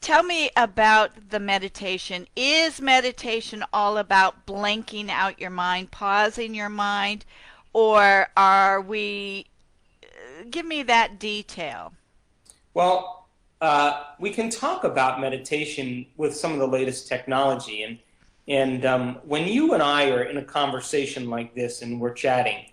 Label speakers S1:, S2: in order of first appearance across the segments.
S1: Tell me about the meditation. Is meditation all about blanking out your mind, pausing your mind, or are we? Give me that detail.
S2: Well, we can talk about meditation with some of the latest technology, and when you and I are in a conversation like this and we're chatting,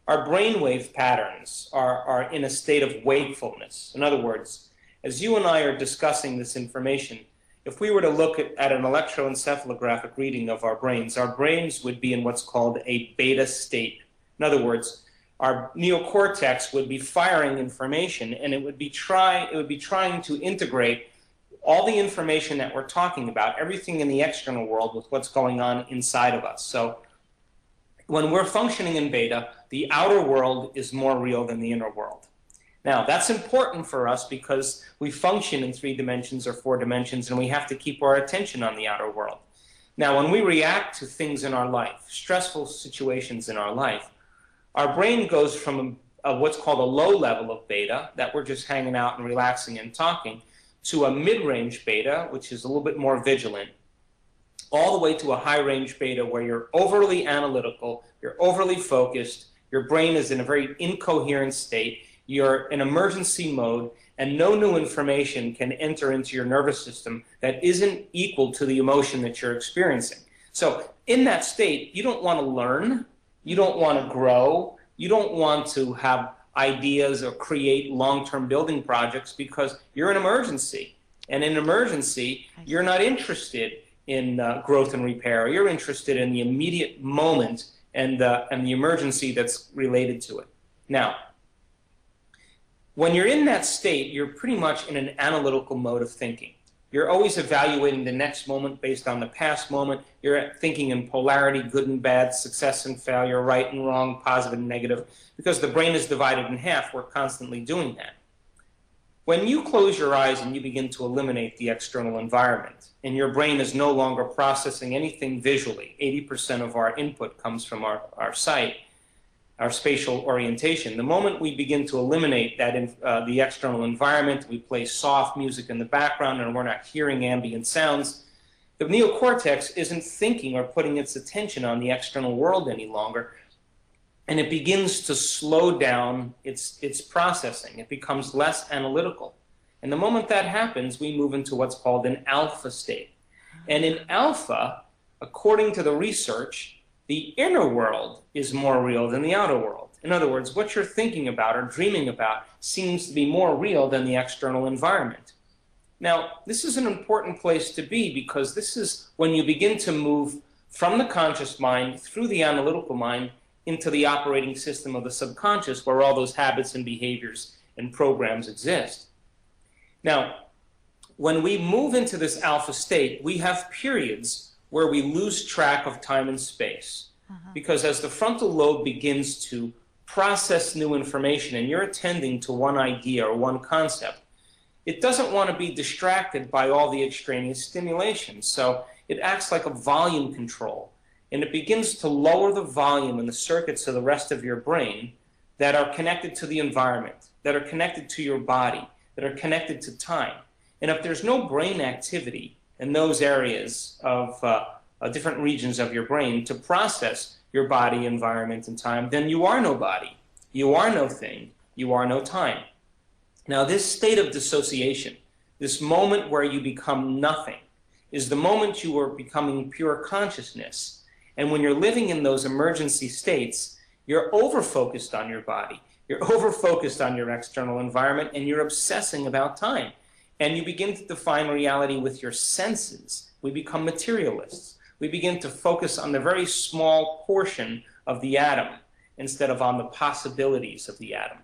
S2: our brainwave patterns are in a state of wakefulness. In other words, as you and I are discussing this information, if we were to look at an electroencephalographic reading of our brains would be in what's called a beta state. In other words, our neocortex would be firing information, and it would be trying to integrate all the information that we're talking about, everything in the external world, with what's going on inside of us. So when we're functioning in beta, the outer world is more real than the inner world. Now, that's important for us because we function in 3 dimensions or 4 dimensions, and we have to keep our attention on the outer world. Now, when we react to things in our life, stressful situations in our life, our brain goes from what's called a low level of beta, that we're just hanging out and relaxing and talking, to a mid-range beta, which is a little bit more vigilant, all the way to a high-range beta where you're overly analytical, you're overly focused, your brain is in a very incoherent state, you're in emergency mode, and no new information can enter into your nervous system that isn't equal to the emotion that you're experiencing. So in that state, you don't want to learn, you don't want to grow, you don't want to have ideas or create long-term building projects because you're in emergency. And in emergency, you're not interested in growth and repair. You're interested in the immediate moment and the emergency that's related to it. Now, when you're in that state, you're pretty much in an analytical mode of thinking. You're always evaluating the next moment based on the past moment. You're thinking in polarity, good and bad, success and failure, right and wrong, positive and negative. Because the brain is divided in half, we're constantly doing that. When you close your eyes and you begin to eliminate the external environment, and your brain is no longer processing anything visually, 80% of our input comes from our sight, our spatial orientation. The moment we begin to eliminate that the external environment, we play soft music in the background and we're not hearing ambient sounds, the neocortex isn't thinking or putting its attention on the external world any longer, and it begins to slow down its processing. It becomes less analytical. And the moment that happens, we move into what's called an alpha state. And in alpha, according to the research, the inner world is more real than the outer world. In other words, what you're thinking about or dreaming about seems to be more real than the external environment. Now, this is an important place to be because this is when you begin to move from the conscious mind through the analytical mind into the operating system of the subconscious, where all those habits and behaviors and programs exist. Now, when we move into this alpha state, we have periods where we lose track of time and space. Because as the frontal lobe begins to process new information and you're attending to one idea or one concept, it doesn't want to be distracted by all the extraneous stimulation. So it acts like a volume control. And it begins to lower the volume in the circuits of the rest of your brain that are connected to the environment, that are connected to your body, that are connected to time. And if there's no brain activity in those areas of different regions of your brain to process your body, environment, and time, then you are no body, you are no thing, you are no time. Now, this state of dissociation, this moment where you become nothing, is the moment you are becoming pure consciousness. And when you're living in those emergency states, you're over-focused on your body, you're over-focused on your external environment, and you're obsessing about time. And you begin to define reality with your senses. We become materialists. We begin to focus on the very small portion of the atom instead of on the possibilities of the atom.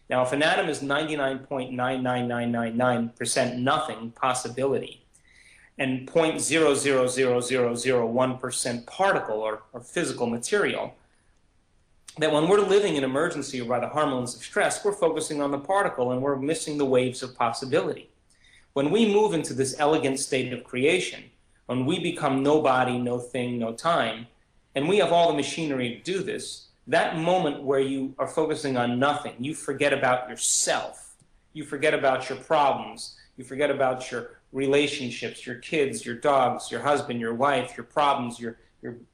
S2: Now, if an atom is 99.99999% nothing, possibility, and 0.000001% particle or physical material, that when we're living in emergency or by the hormones of stress, we're focusing on the particle and we're missing the waves of possibility. When we move into this elegant state of creation, when we become no body, no thing, no time, and we have all the machinery to do this, that moment where you are focusing on nothing, you forget about yourself, You forget about your problems. You forget about your relationships, your kids, your dogs, your husband, your wife, your problems, your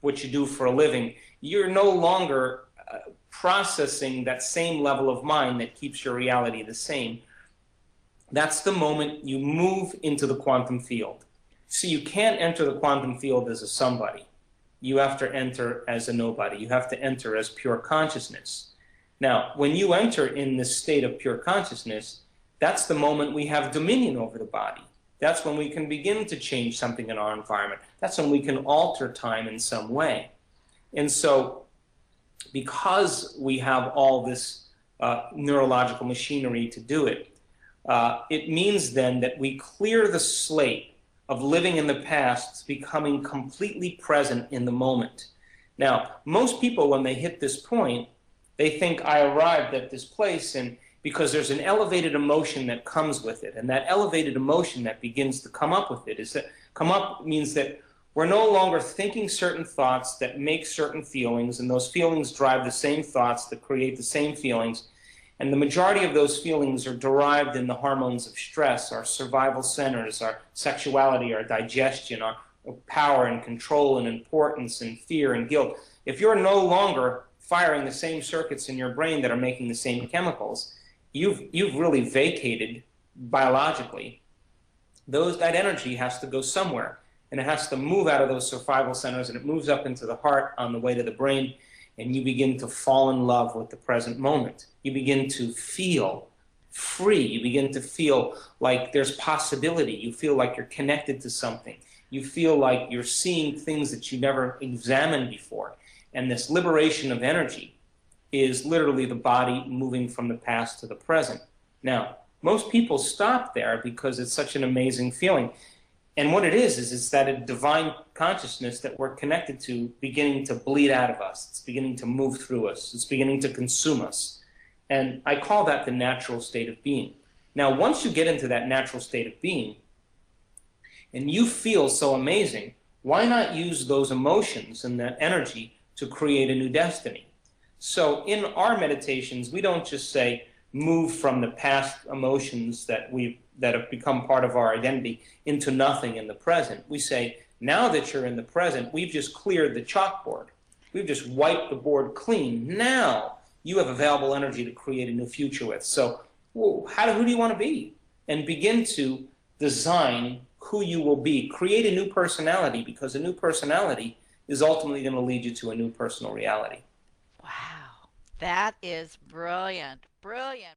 S2: what you do for a living. You're no longer processing that same level of mind that keeps your reality the same. That's the moment you move into the quantum field. See, you can't enter the quantum field as a somebody. You have to enter as a nobody. You have to enter as pure consciousness. Now, when you enter in this state of pure consciousness, that's the moment we have dominion over the body. That's when we can begin to change something in our environment. That's when we can alter time in some way. And so, because we have all this neurological machinery to do it, it means then that we clear the slate of living in the past, becoming completely present in the moment. Now, most people, when they hit this point, they think I arrived at this place, and because there's an elevated emotion that comes with it, and that elevated emotion that begins to come up with it is that come up means that we're no longer thinking certain thoughts that make certain feelings, and those feelings drive the same thoughts that create the same feelings. And the majority of those feelings are derived in the hormones of stress, our survival centers, our sexuality, our digestion, our power and control and importance and fear and guilt. If you're no longer firing the same circuits in your brain that are making the same chemicals, you've really vacated biologically. That energy has to go somewhere, and it has to move out of those survival centers, and it moves up into the heart on the way to the brain, and you begin to fall in love with the present moment. You begin to feel free. You begin to feel like there's possibility. You feel like you're connected to something. You feel like you're seeing things that you never examined before. And this liberation of energy is literally the body moving from the past to the present. Now, most people stop there because it's such an amazing feeling. And what it is it's that a divine consciousness that we're connected to beginning to bleed out of us. It's beginning to move through us. It's beginning to consume us. And I call that the natural state of being. Now, once you get into that natural state of being, and you feel so amazing, why not use those emotions and that energy to create a new destiny? So in our meditations, we don't just say, move from the past emotions that have become part of our identity into nothing in the present. We say, now that you're in the present, we've just cleared the chalkboard. We've just wiped the board clean. Now you have available energy to create a new future with. So who do you want to be? And begin to design who you will be. Create a new personality, because a new personality is ultimately going to lead you to a new personal reality.
S1: Wow, that is brilliant, brilliant.